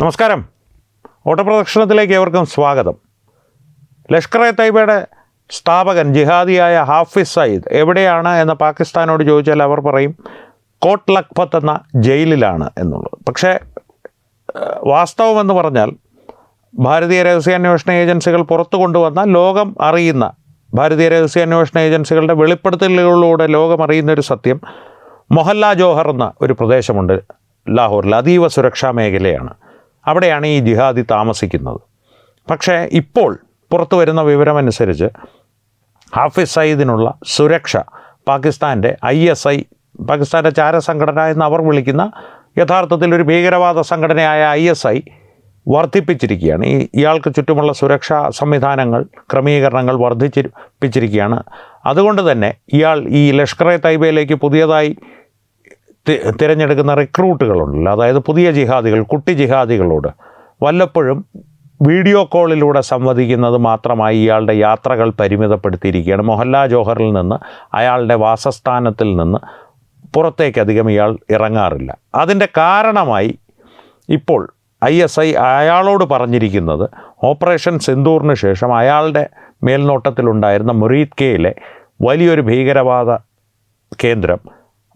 നമസ്കാരം. ഓട്ടപ്രദക്ഷിണത്തിലേക്ക് ഏവർക്കും സ്വാഗതം. ലഷ്കർ എ തൈബയുടെ സ്ഥാപകൻ ജിഹാദിയായ ഹാഫിസ് സയ്യിദ് എവിടെയാണ് എന്ന് പാകിസ്ഥാനോട് ചോദിച്ചാൽ അവർ പറയും കോട്ട് ലഖ്പത്ത് എന്ന ജയിലിലാണ് എന്നുള്ളത്. പക്ഷേ വാസ്തവമെന്ന് പറഞ്ഞാൽ ഭാരതീയ രഹസ്യാന്വേഷണ ഏജൻസികൾ പുറത്തു കൊണ്ടുവന്ന ലോകം അറിയുന്ന ഭാരതീയ രഹസ്യാന്വേഷണ ഏജൻസികളുടെ വെളിപ്പെടുത്തലുകളിലൂടെ ലോകം അറിയുന്നൊരു സത്യം, മൊഹല്ല ജോഹർ എന്ന ഒരു പ്രദേശമുണ്ട് ലാഹോറിൽ, അതീവ സുരക്ഷാ മേഖലയാണ്. അവിടെയാണ് ഈ ജിഹാദി താമസിക്കുന്നത്. പക്ഷേ ഇപ്പോൾ പുറത്തു വരുന്ന വിവരമനുസരിച്ച് ഹാഫിസ് സയ്യിദിനുള്ള സുരക്ഷ പാകിസ്ഥാൻ്റെ ISI, പാകിസ്ഥാൻ്റെ ചാരസംഘടന എന്ന് അവർ വിളിക്കുന്ന യഥാർത്ഥത്തിൽ ഒരു ഭീകരവാദ സംഘടനയായ ISI വർദ്ധിപ്പിച്ചിരിക്കുകയാണ്. ഇയാൾക്ക് ചുറ്റുമുള്ള സുരക്ഷാ സംവിധാനങ്ങൾ, ക്രമീകരണങ്ങൾ വർദ്ധിപ്പിച്ചിരിക്കുകയാണ്. അതുകൊണ്ട് തന്നെ ഇയാൾ ഈ ലഷ്കർ എ തൈബയിലേക്ക് പുതിയതായി തിരഞ്ഞെടുക്കുന്ന റിക്രൂട്ടുകളുണ്ടല്ലോ, അതായത് പുതിയ ജിഹാദികൾ, കുട്ടി ജിഹാദികളോട് വല്ലപ്പോഴും വീഡിയോ കോളിലൂടെ സംവദിക്കുന്നത് മാത്രമായി ഇയാളുടെ യാത്രകൾ പരിമിതപ്പെടുത്തിയിരിക്കുകയാണ്. മൊഹല്ല ജോഹറിൽ നിന്ന്, അയാളുടെ വാസസ്ഥാനത്തിൽ നിന്ന് പുറത്തേക്കധികം ഇയാൾ ഇറങ്ങാറില്ല. അതിൻ്റെ കാരണമായി ഇപ്പോൾ ISI അയാളോട് പറഞ്ഞിരിക്കുന്നത് ഓപ്പറേഷൻ സിന്ദൂറിന് ശേഷം അയാളുടെ മേൽനോട്ടത്തിലുണ്ടായിരുന്ന മുറീദ് കെയിലെ വലിയൊരു ഭീകരവാദ കേന്ദ്രം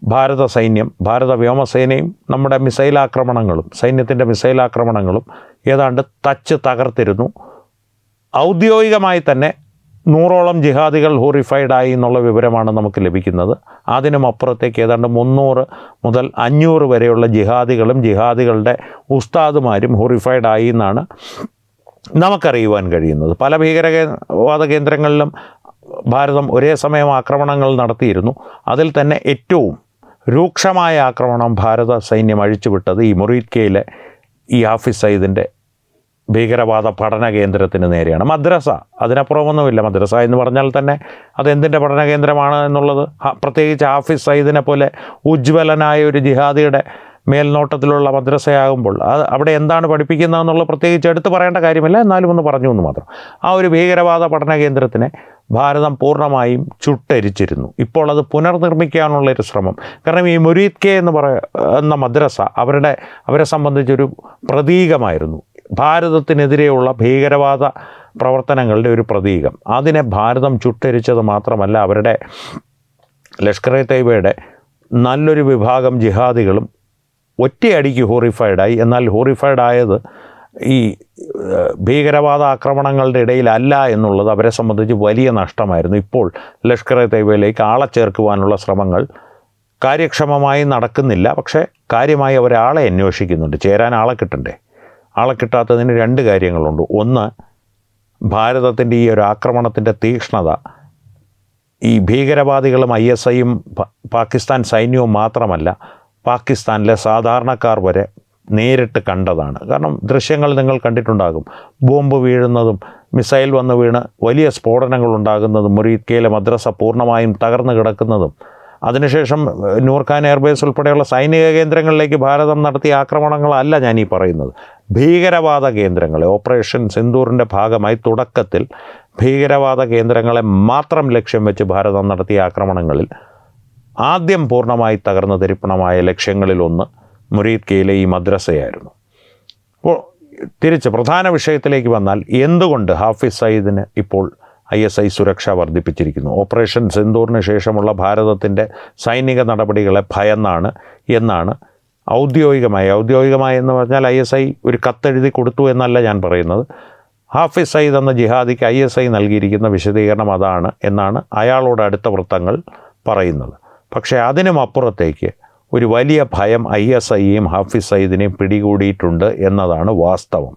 ഭാരത സൈന്യം, ഭാരത വ്യോമസേനയും നമ്മുടെ മിസൈലാക്രമണങ്ങളും, സൈന്യത്തിൻ്റെ മിസൈലാക്രമണങ്ങളും ഏതാണ്ട് തകർത്തിരുന്നു. ഔദ്യോഗികമായി തന്നെ 100ഓളം ജിഹാദികൾ ഹോറിഫൈഡായി എന്നുള്ള വിവരമാണ് നമുക്ക് ലഭിക്കുന്നത്. അതിനും അപ്പുറത്തേക്ക് ഏതാണ്ട് 300 മുതൽ 500 വരെയുള്ള ജിഹാദികളും ജിഹാദികളുടെ ഉസ്താദുമാരും ഹോറിഫൈഡായി എന്നാണ് നമുക്കറിയുവാൻ കഴിയുന്നത്. പല ഭീകരവാദ കേന്ദ്രങ്ങളിലും ഭാരതം ഒരേ സമയം ആക്രമണങ്ങൾ നടത്തിയിരുന്നു. അതിൽ തന്നെ ഏറ്റവും രൂക്ഷമായ ആക്രമണം ഭാരത സൈന്യം അഴിച്ചുവിട്ടത് ഈ മുറീദ് കെയിലെ ഈ ഹാഫിസ് സയ്യിദിൻ്റെ ഭീകരവാദ പഠന കേന്ദ്രത്തിന് നേരെയാണ്. മദ്രസ, അതിനപ്പുറമൊന്നുമില്ല. മദ്രസ എന്ന് പറഞ്ഞാൽ തന്നെ അതെന്തിൻ്റെ പഠന കേന്ദ്രമാണ് എന്നുള്ളത്, പ്രത്യേകിച്ച് ഹാഫിസ് സയ്യിദിനെ പോലെ ഉജ്ജ്വലനായ ഒരു ജിഹാദിയുടെ മേൽനോട്ടത്തിലുള്ള മദ്രസയാകുമ്പോൾ അവിടെ എന്താണ് പഠിപ്പിക്കുന്നതെന്നുള്ളത് പ്രത്യേകിച്ച് എടുത്തു പറയേണ്ട കാര്യമില്ല. എന്നാലും ഒന്ന് പറഞ്ഞു എന്ന് മാത്രം. ആ ഒരു ഭീകരവാദ പഠന കേന്ദ്രത്തിനെ ഭാരതം പൂർണ്ണമായും ചുട്ടരിച്ചിരുന്നു. ഇപ്പോൾ അത് പുനർനിർമ്മിക്കാനുള്ളൊരു ശ്രമം. കാരണം ഈ മുരീദ് കെ എന്ന മദ്രസ അവരെ സംബന്ധിച്ചൊരു പ്രതീകമായിരുന്നു. ഭാരതത്തിനെതിരെയുള്ള ഭീകരവാദ പ്രവർത്തനങ്ങളുടെ ഒരു പ്രതീകം. അതിനെ ഭാരതം ചുട്ടരിച്ചത് മാത്രമല്ല, അവരുടെ ലഷ്കർ എ തൈബയുടെ നല്ലൊരു വിഭാഗം ജിഹാദികളും ഒറ്റയടിക്ക് ഹോറിഫൈഡായി. എന്നാൽ ഹോറിഫൈഡായത് ഈ ഭീകരവാദ ആക്രമണങ്ങളുടെ ഇടയിലല്ല എന്നുള്ളത് അവരെ സംബന്ധിച്ച് വലിയ നഷ്ടമായിരുന്നു. ഇപ്പോൾ ലഷ്കർ എ തൈബയിലേക്ക് ആളെ ചേർക്കുവാനുള്ള ശ്രമങ്ങൾ കാര്യക്ഷമമായി നടക്കുന്നില്ല. പക്ഷേ കാര്യമായി ഒരാളെ അന്വേഷിക്കുന്നുണ്ട്. ചേരാൻ ആളെ കിട്ടണ്ടേ? ആളെ കിട്ടാത്തതിന് 2 കാര്യങ്ങളുണ്ട്. ഒന്ന്, ഭാരതത്തിൻ്റെ ഈ ഒരു ആക്രമണത്തിൻ്റെ തീക്ഷ്ണത ഈ ഭീകരവാദികളും ISIയും പാകിസ്ഥാൻ സൈന്യവും മാത്രമല്ല, പാകിസ്ഥാനിലെ സാധാരണക്കാർ വരെ നേരിട്ട് കണ്ടതാണ്. കാരണം ദൃശ്യങ്ങൾ നിങ്ങൾ കണ്ടിട്ടുണ്ടാകും. ബോംബ് വീഴുന്നതും മിസൈൽ വന്ന് വീണ് വലിയ സ്ഫോടനങ്ങൾ ഉണ്ടാകുന്നതും, മുറീദ് കെയിലെ മദ്രസ പൂർണ്ണമായും തകർന്നു കിടക്കുന്നതും, അതിനുശേഷം നൂർഖാൻ എയർബേസ് ഉൾപ്പെടെയുള്ള സൈനിക കേന്ദ്രങ്ങളിലേക്ക് ഭാരതം നടത്തിയ ആക്രമണങ്ങളല്ല ഞാൻ ഈ പറയുന്നത്. ഭീകരവാദ കേന്ദ്രങ്ങളെ, ഓപ്പറേഷൻ സിന്ദൂറിൻ്റെ ഭാഗമായി തുടക്കത്തിൽ ഭീകരവാദ കേന്ദ്രങ്ങളെ മാത്രം ലക്ഷ്യം വെച്ച് ഭാരതം നടത്തിയ ആക്രമണങ്ങളിൽ ആദ്യം പൂർണ്ണമായി തകർന്ന തരിപ്പണമായ ലക്ഷ്യങ്ങളിലൊന്ന് മുറീദ് കെയിലെ ഈ മദ്രസയായിരുന്നു. അപ്പോൾ തിരിച്ച് പ്രധാന വിഷയത്തിലേക്ക് വന്നാൽ, എന്തുകൊണ്ട് ഹാഫിസ് സയ്യിദിന് ഇപ്പോൾ ISI സുരക്ഷ വർദ്ധിപ്പിച്ചിരിക്കുന്നു? ഓപ്പറേഷൻ സിന്ദൂറിന് ശേഷമുള്ള ഭാരതത്തിൻ്റെ സൈനിക നടപടികളെ ഭയന്നാണ് എന്നാണ് ഔദ്യോഗികമായി എന്ന് പറഞ്ഞാൽ ISI ഒരു കത്തെഴുതി കൊടുത്തു എന്നല്ല ഞാൻ പറയുന്നത്. ഹാഫിസ് സയ്യിദ് എന്ന ജിഹാദിക്ക് ISI നൽകിയിരിക്കുന്ന വിശദീകരണം അതാണ് എന്നാണ് അയാളോട് അടുത്ത വൃത്തങ്ങൾ പറയുന്നത്. പക്ഷേ അതിനും അപ്പുറത്തേക്ക് ഒരു വലിയ ഭയം ISIയെയും ഹാഫിസ് സയ്യിദിനെയും പിടികൂടിയിട്ടുണ്ട് എന്നതാണ് വാസ്തവം.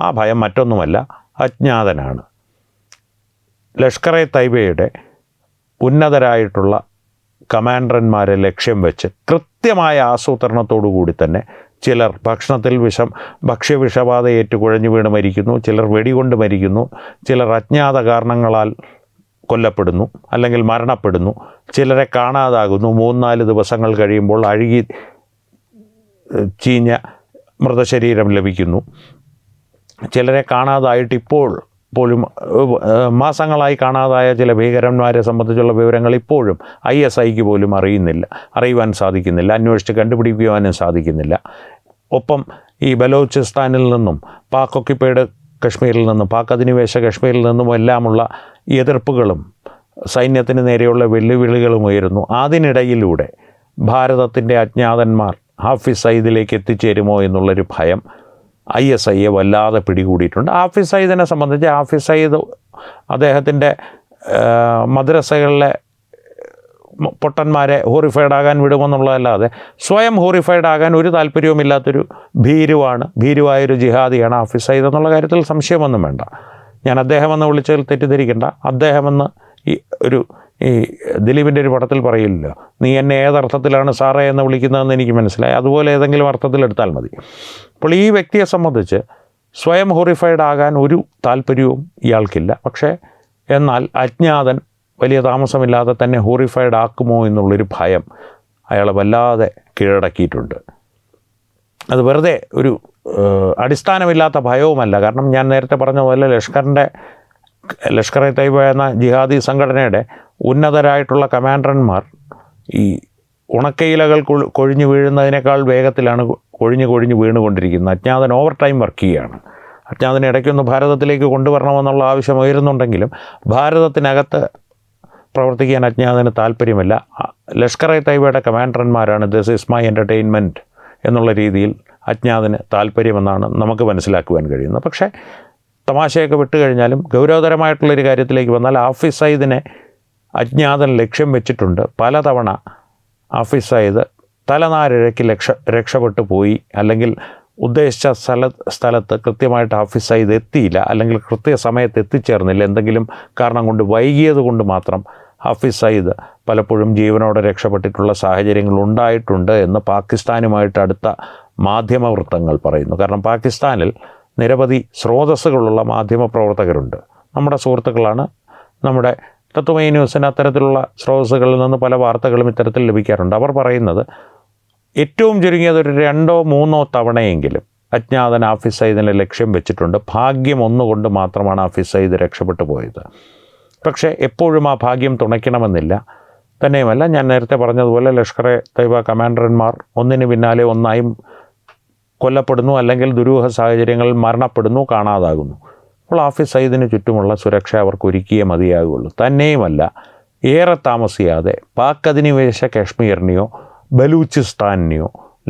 ആ ഭയം മറ്റൊന്നുമല്ല, അജ്ഞാതനാണ്. ലഷ്കർ എ തൈബയുടെ ഉന്നതരായിട്ടുള്ള കമാൻഡർമാരെ ലക്ഷ്യം വെച്ച് കൃത്യമായ ആസൂത്രണത്തോടു കൂടി തന്നെ ചിലർ ഭക്ഷണത്തിൽ ഭക്ഷ്യവിഷബാധ ഏറ്റുകുഴഞ്ഞു വീണ് മരിക്കുന്നു, ചിലർ വെടികൊണ്ട് മരിക്കുന്നു, ചിലർ അജ്ഞാത കാരണങ്ങളാൽ കൊല്ലപ്പെടുന്നു അല്ലെങ്കിൽ മരണപ്പെടുന്നു, ചിലരെ കാണാതാകുന്നു. 3-4 ദിവസങ്ങൾ കഴിയുമ്പോൾ അഴുകി ചീഞ്ഞ മൃതശരീരം ലഭിക്കുന്നു. ചിലരെ കാണാതായിട്ട് ഇപ്പോൾ പോലും മാസങ്ങളായി കാണാതായ ചില ഭീകരന്മാരെ സംബന്ധിച്ചുള്ള വിവരങ്ങൾ ഇപ്പോഴും ISIക്ക് പോലും അറിയുവാൻ സാധിക്കുന്നില്ല, അന്വേഷിച്ച് കണ്ടുപിടിക്കുവാനും സാധിക്കുന്നില്ല. ഒപ്പം ഈ ബലോചിസ്ഥാനിൽ നിന്നും പാക് ഒക്യുപ്പൈഡ് കശ്മീരിൽ നിന്നും പാക് അധിനിവേശ കശ്മീരിൽ നിന്നും എല്ലാമുള്ള എതിർപ്പുകളും സൈന്യത്തിന് നേരെയുള്ള വെല്ലുവിളികളും ഉയരുന്നു. അതിനിടയിലൂടെ ഭാരതത്തിൻ്റെ അജ്ഞാതന്മാർ ഹാഫിസ് സയ്യിദിലേക്ക് എത്തിച്ചേരുമോ എന്നുള്ളൊരു ഭയം ISIയെ വല്ലാതെ പിടികൂടിയിട്ടുണ്ട്. ഹാഫിസ് സയ്യിദിനെ സംബന്ധിച്ച് ഹാഫിസ് സയ്യിദ് അദ്ദേഹത്തിൻ്റെ മദ്രസകളിലെ പൊട്ടന്മാരെ ഹോറിഫൈഡ് ആകാൻ വിടുമെന്നുള്ളതല്ലാതെ സ്വയം ഹോറിഫൈഡ് ആകാൻ ഒരു താല്പര്യവുമില്ലാത്തൊരു ഭീരുവായൊരു ജിഹാദിയാണ് ഹാഫിസ് സയ്യിദ് എന്നുള്ള കാര്യത്തിൽ സംശയമൊന്നും വേണ്ട. ഞാൻ അദ്ദേഹമെന്ന് വിളിച്ചതിൽ തെറ്റിദ്ധരിക്കേണ്ട. അദ്ദേഹമെന്ന് ഈ ദിലീപിൻ്റെ ഒരു പടത്തിൽ പറയില്ലല്ലോ, നീ എന്നെ ഏതർത്ഥത്തിലാണ് സാറേ എന്ന് വിളിക്കുന്നതെന്ന് എനിക്ക് മനസ്സിലായി, അതുപോലെ ഏതെങ്കിലും അർത്ഥത്തിലെടുത്താൽ മതി. അപ്പോൾ ഈ വ്യക്തിയെ സംബന്ധിച്ച് സ്വയം ഹോറിഫൈഡ് ആകാൻ ഒരു താല്പര്യവും ഇയാൾക്കില്ല. പക്ഷേ എന്നാൽ അജ്ഞാതൻ വലിയ താമസമില്ലാതെ തന്നെ ഹോറിഫൈഡ് ആക്കുമോ എന്നുള്ളൊരു ഭയം അയാളെ വല്ലാതെ കീഴടക്കിയിട്ടുണ്ട്. അത് വെറുതെ ഒരു അടിസ്ഥാനമില്ലാത്ത ഭയവുമല്ല. കാരണം ഞാൻ നേരത്തെ പറഞ്ഞ പോലെ ലഷ്കർ-ഇ തയ്ബ എന്ന ജിഹാദി സംഘടനയുടെ ഉന്നതരായിട്ടുള്ള കമാൻഡർമാർ ഈ ഉണക്കയിലകൾ കൊഴിഞ്ഞു വീഴുന്നതിനേക്കാൾ വേഗത്തിലാണ് കൊഴിഞ്ഞു വീണുകൊണ്ടിരിക്കുന്നത്. അജ്ഞാതൻ ഓവർ ടൈം വർക്ക് ചെയ്യുകയാണ്. അജ്ഞാതനെ ഇടയ്ക്കൊന്ന് ഭാരതത്തിലേക്ക് കൊണ്ടുവരണമെന്നുള്ള ആവശ്യം ഉയരുന്നുണ്ടെങ്കിലും ഭാരതത്തിനകത്ത് പ്രവർത്തിക്കാൻ അജ്ഞാതന് താല്പര്യമില്ല. ലഷ്കർ-ഇ തയ്ബയുടെ കമാൻഡർമാരാണ് ദിസ് ഈസ് മൈ എൻ്റർടൈൻമെൻറ്റ് എന്നുള്ള രീതിയിൽ അജ്ഞാതന് താല്പര്യമെന്നാണ് നമുക്ക് മനസ്സിലാക്കുവാൻ കഴിയുന്നത്. പക്ഷേ തമാശയൊക്കെ വിട്ടുകഴിഞ്ഞാലും ഗൗരവതരമായിട്ടുള്ളൊരു കാര്യത്തിലേക്ക് വന്നാൽ ഹാഫിസ് സയ്യിദിനെ അജ്ഞാതൻ ലക്ഷ്യം വെച്ചിട്ടുണ്ട്. പലതവണ ഹാഫിസ് സയ്യിദ് തലനാരിഴയ്ക്ക് രക്ഷപ്പെട്ടു പോയി, അല്ലെങ്കിൽ ഉദ്ദേശിച്ച സ്ഥലത്ത് കൃത്യമായിട്ട് ഹാഫിസ് സയ്യിദ് എത്തിയില്ല, അല്ലെങ്കിൽ കൃത്യസമയത്ത് എത്തിച്ചേർന്നില്ല. എന്തെങ്കിലും കാരണം കൊണ്ട് വൈകിയത് കൊണ്ട് മാത്രം ഹാഫിസ് സയ്യിദ് പലപ്പോഴും ജീവനോടെ രക്ഷപ്പെട്ടിട്ടുള്ള സാഹചര്യങ്ങൾ ഉണ്ടായിട്ടുണ്ട് എന്ന് പാകിസ്ഥാനുമായിട്ട് അടുത്ത മാധ്യമവൃത്തങ്ങൾ പറയുന്നു. കാരണം പാകിസ്ഥാനിൽ നിരവധി സ്രോതസ്സുകളുള്ള മാധ്യമപ്രവർത്തകരുണ്ട്. നമ്മുടെ സുഹൃത്തുക്കളാണ്. നമ്മുടെ തത്വമയി ന്യൂസിന് അത്തരത്തിലുള്ള സ്രോതസ്സുകളിൽ നിന്ന് പല വാർത്തകളും ഇത്തരത്തിൽ ലഭിക്കാറുണ്ട്. അവർ പറയുന്നത് ഏറ്റവും ചുരുങ്ങിയത് ഒരു 2-3 തവണയെങ്കിലും അജ്ഞാതൻ ഹാഫിസ് സയ്യിദിനെ ലക്ഷ്യം വെച്ചിട്ടുണ്ട്. ഭാഗ്യം ഒന്നുകൊണ്ട് മാത്രമാണ് ഹാഫിസ് സയ്യിദ് രക്ഷപ്പെട്ടു പോയത്. പക്ഷേ എപ്പോഴും ആ ഭാഗ്യം തുണയ്ക്കണമെന്നില്ല. തന്നെയുമല്ല, ഞാൻ നേരത്തെ പറഞ്ഞതുപോലെ ലഷ്കർ-ഇ തയ്ബ കമാൻഡർമാർ ഒന്നിന് പിന്നാലെ ഒന്നായും കൊല്ലപ്പെടുന്നു, അല്ലെങ്കിൽ ദുരൂഹ സാഹചര്യങ്ങളിൽ മരണപ്പെടുന്നു, കാണാതാകുന്നു. അപ്പോൾ ഹാഫിസ് സയ്യിദിന് ചുറ്റുമുള്ള സുരക്ഷ അവർക്ക് ഒരുക്കിയേ മതിയാകുള്ളൂ. തന്നെയുമല്ല, ഏറെ താമസിയാതെ പാക് അധിനിവേശ കാശ്മീരിനെയോ ബലൂചിസ്ഥാനെയോ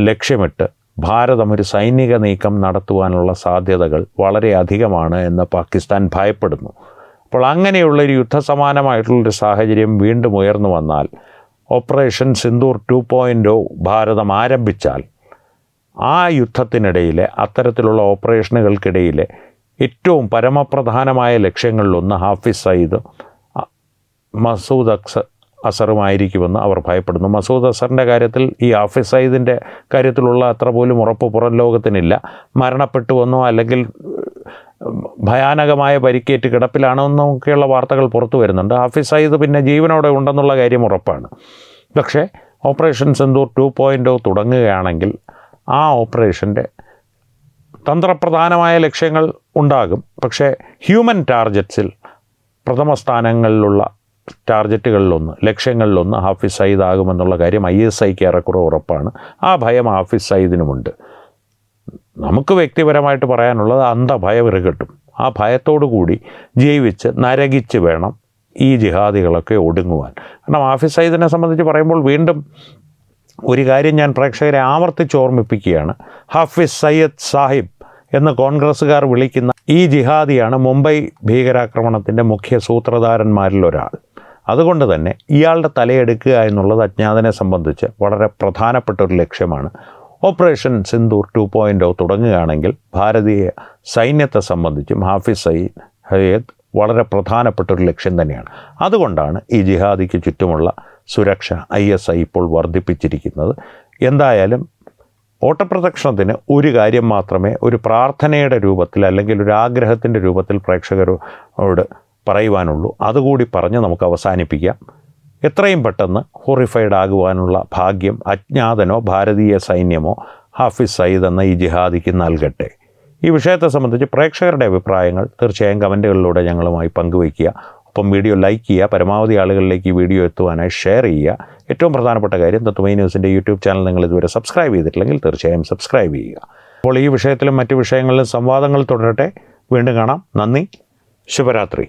ലക്ഷ്യമിട്ട് ഭാരതം ഒരു സൈനിക നീക്കം നടത്തുവാനുള്ള സാധ്യതകൾ വളരെ അധികമാണ് എന്ന് പാകിസ്ഥാൻ ഭയപ്പെടുന്നു. അപ്പോൾ അങ്ങനെയുള്ളൊരു യുദ്ധസമാനമായിട്ടുള്ളൊരു സാഹചര്യം വീണ്ടും ഉയർന്നു വന്നാൽ, ഓപ്പറേഷൻ സിന്ദൂർ 2.0 ഭാരതം ആരംഭിച്ചാൽ, ആ യുദ്ധത്തിനിടയിലെ അത്തരത്തിലുള്ള ഓപ്പറേഷനുകൾക്കിടയിലെ ഏറ്റവും പരമപ്രധാനമായ ലക്ഷ്യങ്ങളിലൊന്ന് ഹാഫിസ് സയ്യിദ് മസൂദ് അസറുമായിരിക്കുമെന്ന് അവർ ഭയപ്പെടുന്നു. മസൂദ് അസറിൻ്റെ കാര്യത്തിൽ ഈ ഹാഫിസ് സയ്യിദിൻ്റെ കാര്യത്തിലുള്ള അത്ര പോലും ഉറപ്പ് പുറം ലോകത്തിനില്ല. മരണപ്പെട്ടുവെന്നോ അല്ലെങ്കിൽ ഭയാനകമായ പരിക്കേറ്റ് കിടപ്പിലാണെന്നൊക്കെയുള്ള വാർത്തകൾ പുറത്തു വരുന്നുണ്ട്. ഹാഫിസ് സയ്യിദ് പിന്നെ ജീവനോടെ ഉണ്ടെന്നുള്ള കാര്യം ഉറപ്പാണ്. പക്ഷേ ഓപ്പറേഷൻ സിന്ദൂർ 2.0 തുടങ്ങുകയാണെങ്കിൽ ആ ഓപ്പറേഷൻ്റെ തന്ത്രപ്രധാനമായ ലക്ഷ്യങ്ങൾ ഉണ്ടാകും. പക്ഷേ ഹ്യൂമൻ ടാർജറ്റ്സിൽ പ്രഥമ സ്ഥാനങ്ങളിലുള്ള ലക്ഷ്യങ്ങളിലൊന്ന് ഹാഫിസ് സയ്യിദ് ആകുമെന്നുള്ള കാര്യം ISIക്ക് ഏറെക്കുറെ ഉറപ്പാണ്. ആ ഭയം ഹാഫിസ് സയ്യിദിനുമുണ്ട്. നമുക്ക് വ്യക്തിപരമായിട്ട് പറയാനുള്ളത് അന്ധഭയം ഇറുകെട്ടും. ആ ഭയത്തോടു കൂടി ജീവിച്ച് നരകിച്ച് വേണം ഈ ജിഹാദികളൊക്കെ ഒടുങ്ങുവാൻ. കാരണം ഹാഫിസ് സയ്യിദിനെ സംബന്ധിച്ച് പറയുമ്പോൾ വീണ്ടും ഒരു കാര്യം ഞാൻ പ്രേക്ഷകരെ ആവർത്തിച്ച് ഓർമ്മിപ്പിക്കുകയാണ്. ഹാഫിസ് സയ്യിദ് സാഹിബ് എന്ന് കോൺഗ്രസ്സുകാർ വിളിക്കുന്ന ഈ ജിഹാദിയാണ് മുംബൈ ഭീകരാക്രമണത്തിൻ്റെ മുഖ്യ സൂത്രധാരന്മാരിൽ ഒരാൾ. അതുകൊണ്ട് തന്നെ ഇയാളുടെ തലയെടുക്കുക എന്നുള്ളത് അജ്ഞാതനെ സംബന്ധിച്ച് വളരെ പ്രധാനപ്പെട്ട ഒരു ലക്ഷ്യമാണ്. ഓപ്പറേഷൻ സിന്ദൂർ 2.0 തുടങ്ങുകയാണെങ്കിൽ ഭാരതീയ സൈന്യത്തെ സംബന്ധിച്ചും ഹാഫിസ് സയ്യിദ് വളരെ പ്രധാനപ്പെട്ടൊരു ലക്ഷ്യം തന്നെയാണ്. അതുകൊണ്ടാണ് ഈ ജിഹാദിക്ക് ചുറ്റുമുള്ള സുരക്ഷ ISI ഇപ്പോൾ വർദ്ധിപ്പിച്ചിരിക്കുന്നത്. എന്തായാലും ഓട്ടപ്രദക്ഷിണത്തിന് ഒരു കാര്യം മാത്രമേ ഒരു പ്രാർത്ഥനയുടെ രൂപത്തിൽ അല്ലെങ്കിൽ ഒരു ആഗ്രഹത്തിൻ്റെ രൂപത്തിൽ പ്രേക്ഷകരോട് പറയുവാനുള്ളൂ. അതുകൂടി പറഞ്ഞ് നമുക്ക് അവസാനിപ്പിക്കാം. എത്രയും പെട്ടെന്ന് ഹോറിഫൈഡ് ആകുവാനുള്ള ഭാഗ്യം അജ്ഞാതനോ ഭാരതീയ സൈന്യമോ ഹാഫിസ് സയ്യിദ് എന്ന ഈ ജിഹാദിക്ക് നൽകട്ടെ. ഈ വിഷയത്തെ സംബന്ധിച്ച് പ്രേക്ഷകരുടെ അഭിപ്രായങ്ങൾ തീർച്ചയായും കമൻറ്റുകളിലൂടെ ഞങ്ങളുമായി പങ്കുവയ്ക്കുക. ഒപ്പം വീഡിയോ ലൈക്ക് ചെയ്യുക, പരമാവധി ആളുകളിലേക്ക് ഈ വീഡിയോ എത്തുവാനായി ഷെയർ ചെയ്യുക. ഏറ്റവും പ്രധാനപ്പെട്ട കാര്യം, തത്വമൈ ന്യൂസിൻ്റെ യൂട്യൂബ് ചാനൽ നിങ്ങൾ ഇതുവരെ സബ്സ്ക്രൈബ് ചെയ്തിട്ടില്ലെങ്കിൽ തീർച്ചയായും സബ്സ്ക്രൈബ് ചെയ്യുക. അപ്പോൾ ഈ വിഷയത്തിലും മറ്റു വിഷയങ്ങളിലും സംവാദങ്ങൾ തുടരട്ടെ. വീണ്ടും കാണാം. നന്ദി. ശുഭരാത്രി.